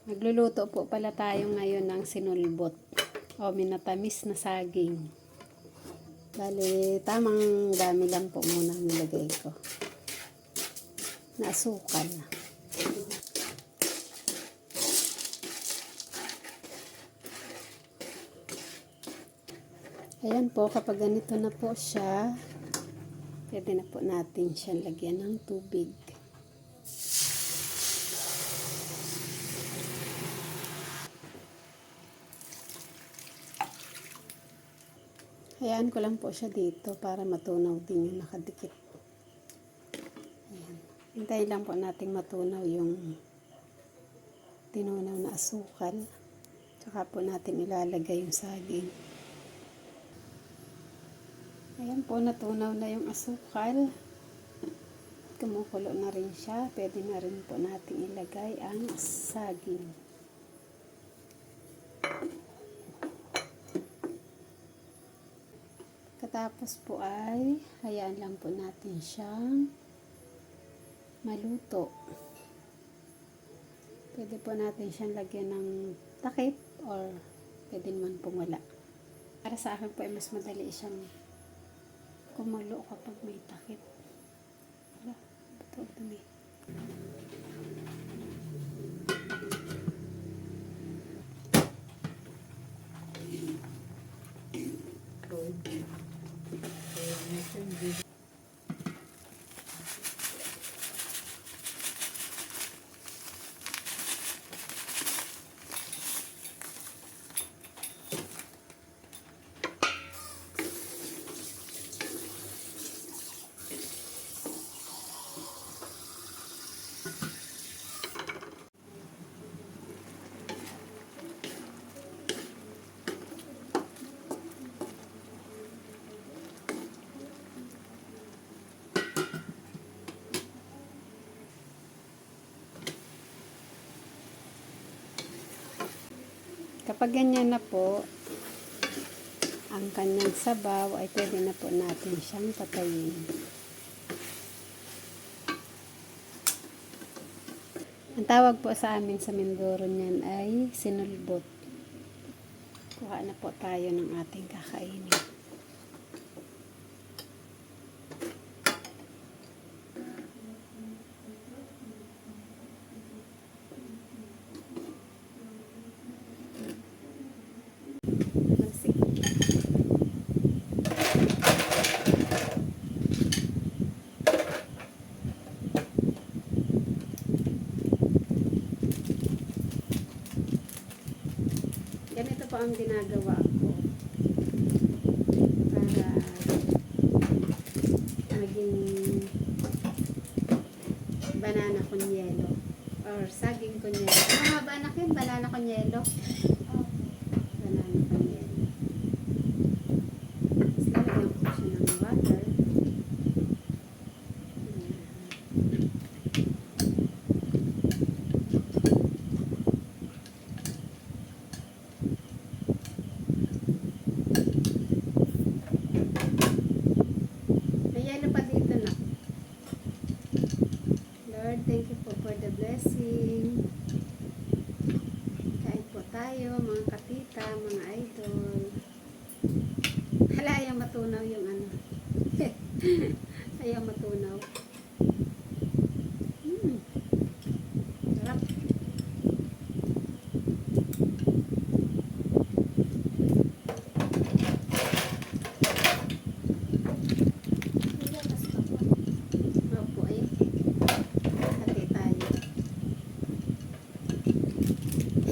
Magluluto po pala tayo ngayon ng sinulbot o minatamis na saging. Bali, tamang dami lang po muna nilagay ko na asukal. Ayan po, kapag ganito na po siya, pwede na po natin siyang lagyan ng tubig. Hayaan ko lang po siya dito para matunaw din yung nakadikit. Ayan. Hintayin lang po nating matunaw yung tinunaw na asukal. Tsaka po natin ilalagay yung saging. Ayan po, natunaw na yung asukal. Kumukulo na rin siya. Pwede na rin po natin ilagay ang saging. Katapos po ay hayaan lang po natin siyang maluto. Pwede po natin siyang lagyan ng takip or pwede naman pong wala. Para sa akin po ay mas madali siyang kumulo kapag may takip. Wala, bato dumi. Kapag ganyan na po, ang kanyang sabaw ay pwede na po natin siyang patayin. Ang tawag po sa amin sa Mindoro niyan ay sinulbot. Kuha na po tayo ng ating kakainin. Ganito po ang ginagawa ko para maging banana con yelo or saging con yelo. Ano nga ba anak yun? Banana con yelo? Banana con yelo. Tapos lalagyan ko siya ng water. Lord, thank you po for the blessing. Kain po tayo, mga kapita, mga idol. Hala, ayaw matunaw yung ano. Ayaw matunaw. Sarap.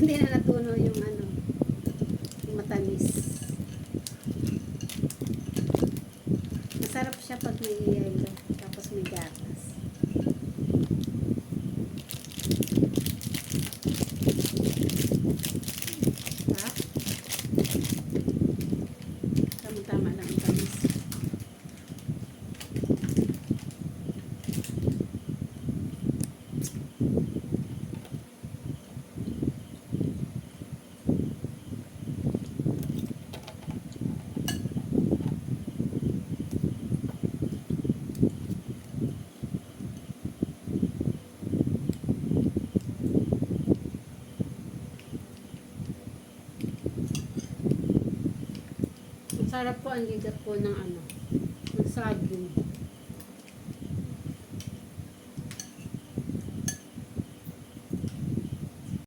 Hindi na natunaw yung ano, yung matamis. Masarap siya pag may yelo, tapos may gatas. Ha? Tama-tama lang ang tamis. Masarap po ang ligat po ng ano, ng saging.